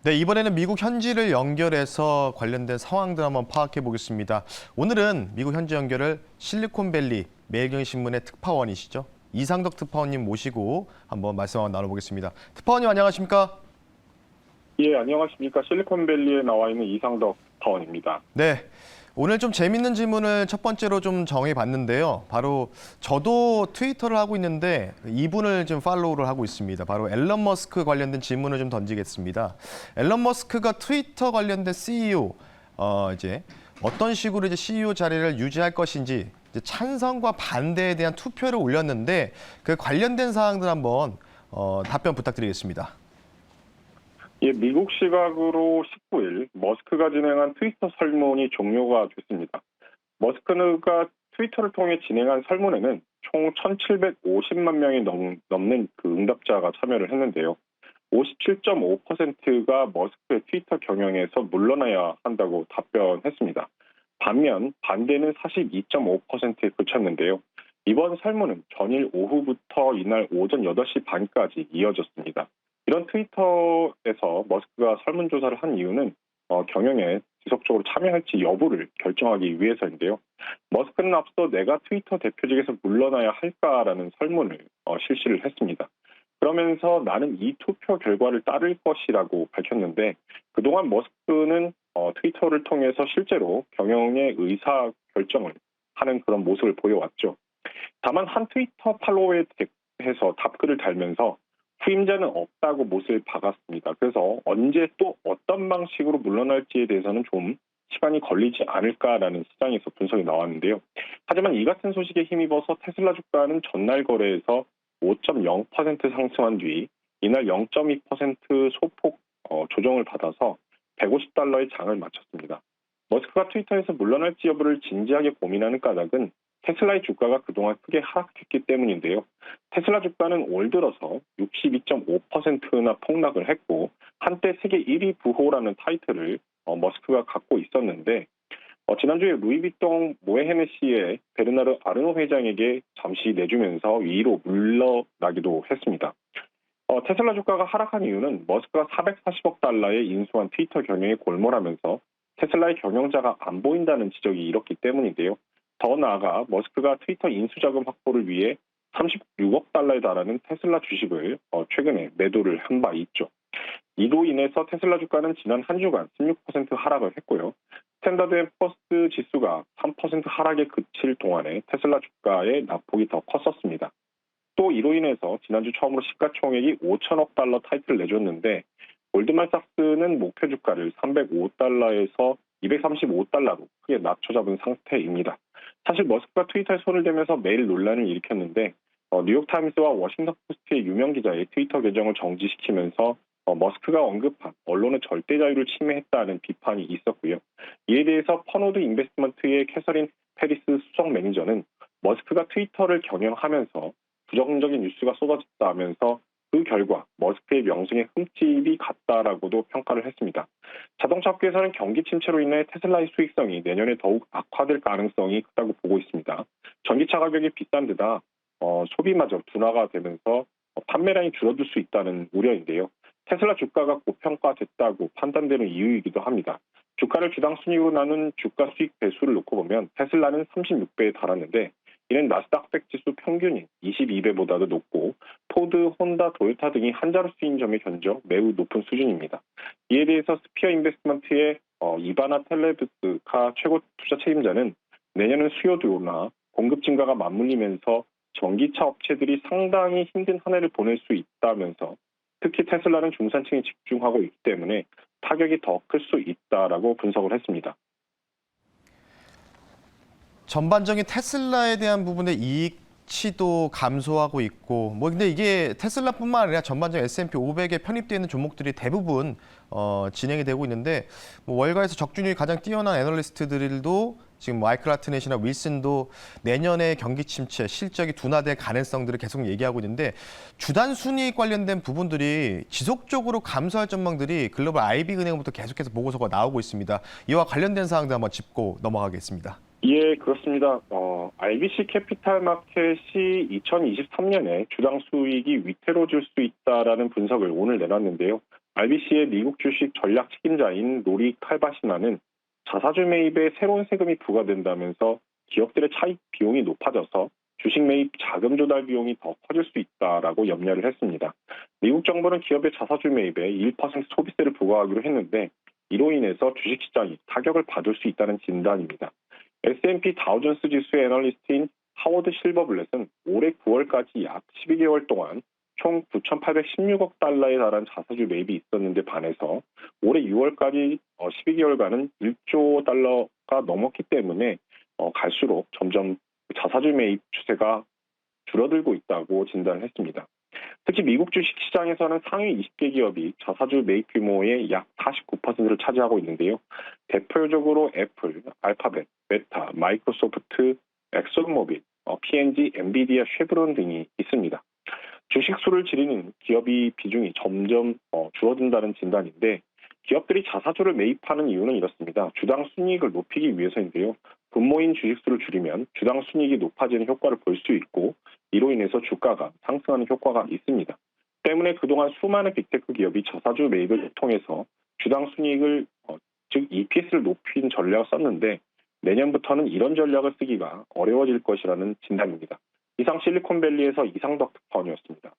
네, 이번에는 미국 현지를 연결해서 관련된 상황들 한번 파악해 보겠습니다. 오늘은 미국 현지 연결을 실리콘밸리 매일경제신문의 특파원이시죠. 이상덕 특파원님 모시고 한번 말씀 한번 나눠보겠습니다. 특파원님 안녕하십니까? 예, 안녕하십니까. 실리콘밸리에 나와 있는 이상덕 특파원입니다. 네, 오늘 좀 재밌는 질문을 첫 번째로 좀 정해봤는데요. 바로 저도 트위터를 하고 있는데 이분을 좀 팔로우를 하고 있습니다. 바로 앨런 머스크 관련된 질문을 좀 던지겠습니다. 앨런 머스크가 트위터 관련된 CEO, 이제 어떤 식으로 이제 CEO 자리를 유지할 것인지 이제 찬성과 반대에 대한 투표를 올렸는데 그 관련된 사항들 한번 답변 부탁드리겠습니다. 예, 미국 시각으로 19일 머스크가 진행한 트위터 설문이 종료가 됐습니다. 머스크가 트위터를 통해 진행한 설문에는 총 1,750만 명이 넘는 그 응답자가 참여를 했는데요. 57.5%가 머스크의 트위터 경영에서 물러나야 한다고 답변했습니다. 반면 반대는 42.5%에 그쳤는데요. 이번 설문은 전일 오후부터 이날 오전 8시 반까지 이어졌습니다. 이런 트위터에서 머스크가 설문조사를 한 이유는 경영에 지속적으로 참여할지 여부를 결정하기 위해서인데요. 머스크는 앞서 내가 트위터 대표직에서 물러나야 할까라는 설문을 실시를 했습니다. 그러면서 나는 이 투표 결과를 따를 것이라고 밝혔는데 그동안 머스크는 트위터를 통해서 실제로 경영의 의사 결정을 하는 그런 모습을 보여왔죠. 다만 한 트위터 팔로워에 대해서 답글을 달면서 후임자는 없다고 못을 박았습니다. 그래서 언제 또 어떤 방식으로 물러날지에 대해서는 좀 시간이 걸리지 않을까라는 시장에서 분석이 나왔는데요. 하지만 이 같은 소식에 힘입어서 테슬라 주가는 전날 거래에서 5.0% 상승한 뒤 이날 0.2% 소폭 조정을 받아서 150달러의 장을 마쳤습니다. 머스크가 트위터에서 물러날지 여부를 진지하게 고민하는 까닭은 테슬라의 주가가 그동안 크게 하락했기 때문인데요. 테슬라 주가는 올 들어서 62.5%나 폭락을 했고 한때 세계 1위 부호라는 타이틀을 머스크가 갖고 있었는데 지난주에 루이비통 모에 헤네시의 베르나르 아르노 회장에게 잠시 내주면서 위로 물러나기도 했습니다. 테슬라 주가가 하락한 이유는 머스크가 440억 달러에 인수한 트위터 경영에 골몰하면서 테슬라의 경영자가 안 보인다는 지적이 일었기 때문인데요. 더 나아가 머스크가 트위터 인수자금 확보를 위해 36억 달러에 달하는 테슬라 주식을 최근에 매도를 한 바 있죠. 이로 인해서 테슬라 주가는 지난 한 주간 16% 하락을 했고요. 스탠다드 앤 퍼스트 지수가 3% 하락에 그칠 동안에 테슬라 주가의 낙폭이 더 컸었습니다. 또 이로 인해서 지난주 처음으로 시가총액이 5천억 달러 타이틀을 내줬는데 골드만삭스는 목표 주가를 305달러에서 235달러로 크게 낮춰 잡은 상태입니다. 사실 머스크가 트위터에 손을 대면서 매일 논란을 일으켰는데 뉴욕타임스와 워싱턴 포스트의 유명 기자의 트위터 계정을 정지시키면서 머스크가 언급한 언론의 절대 자유를 침해했다는 비판이 있었고요. 이에 대해서 퍼노드 인베스트먼트의 캐서린 페리스 수석 매니저는 머스크가 트위터를 경영하면서 부정적인 뉴스가 쏟아졌다 하면서 그 결과 머스크의 명성에 흠집이 갔다라고도 평가를 했습니다. 자동차 업계에서는 경기 침체로 인해 테슬라의 수익성이 내년에 더욱 악화될 가능성이 크다고 보고 있습니다. 전기차 가격이 비싼 데다 소비마저 둔화가 되면서 판매량이 줄어들 수 있다는 우려인데요. 테슬라 주가가 고평가됐다고 판단되는 이유이기도 합니다. 주가를 주당 순위로 나눈 주가 수익 배수를 놓고 보면 테슬라는 36배에 달하는데 이는 나스닥 100 지수 평균인 22배보다도 높고 포드, 혼다, 도요타 등이 한자로 쓰인 점에 견적 매우 높은 수준입니다. 이에 대해서 스피어 인베스트먼트의 이바나 텔레브스카 최고 투자 책임자는 내년은 수요 둔화, 공급 증가가 맞물리면서 전기차 업체들이 상당히 힘든 한 해를 보낼 수 있다면서 특히 테슬라는 중산층에 집중하고 있기 때문에 타격이 더 클 수 있다라고 분석을 했습니다. 전반적인 테슬라에 대한 부분의 이익치도 감소하고 있고 근데 이게 테슬라뿐만 아니라 전반적 S&P 500에 편입되어 있는 종목들이 대부분 진행이 되고 있는데 월가에서 적중률이 가장 뛰어난 애널리스트들도 지금 마이클 하트넷이나 윌슨도 내년에 경기 침체, 실적이 둔화될 가능성들을 계속 얘기하고 있는데 주단 순이익 관련된 부분들이 지속적으로 감소할 전망들이 글로벌 IB 은행부터 계속해서 보고서가 나오고 있습니다. 이와 관련된 사항들 한번 짚고 넘어가겠습니다. 예, 그렇습니다. RBC 캐피탈 마켓이 2023년에 주당 수익이 위태로워질 수 있다라는 분석을 오늘 내놨는데요. RBC의 미국 주식 전략 책임자인 로리 칼바시나는 자사주 매입에 새로운 세금이 부과된다면서 기업들의 차익 비용이 높아져서 주식 매입 자금 조달 비용이 더 커질 수 있다라고 염려를 했습니다. 미국 정부는 기업의 자사주 매입에 1% 소비세를 부과하기로 했는데 이로 인해서 주식시장이 타격을 받을 수 있다는 진단입니다. S&P 다우존스 지수의 애널리스트인 하워드 실버블렛은 올해 9월까지 약 12개월 동안 총 9,816억 달러에 달한 자사주 매입이 있었는데 반해서 올해 6월까지 12개월간은 1조 달러가 넘었기 때문에 갈수록 점점 자사주 매입 추세가 줄어들고 있다고 진단을 했습니다. 특히 미국 주식시장에서는 상위 20개 기업이 자사주 매입 규모의 약 49%를 차지하고 있는데요. 대표적으로 애플, 알파벳, 메타, 마이크로소프트, 엑소모빌, P&G, 엔비디아, 쉐브론 등이 있습니다. 주식수를 줄이는 기업이 비중이 점점 줄어든다는 진단인데 기업들이 자사주를 매입하는 이유는 이렇습니다. 주당 순이익을 높이기 위해서인데요. 분모인 주식수를 줄이면 주당 순이익이 높아지는 효과를 볼 수 있고 이로 인해서 주가가 상승하는 효과가 있습니다. 때문에 그동안 수많은 빅테크 기업이 자사주 매입을 통해서 주당 순이익을 즉 EPS를 높인 전략을 썼는데 내년부터는 이런 전략을 쓰기가 어려워질 것이라는 진단입니다. 이상 실리콘밸리에서 이상덕 특파원이었습니다.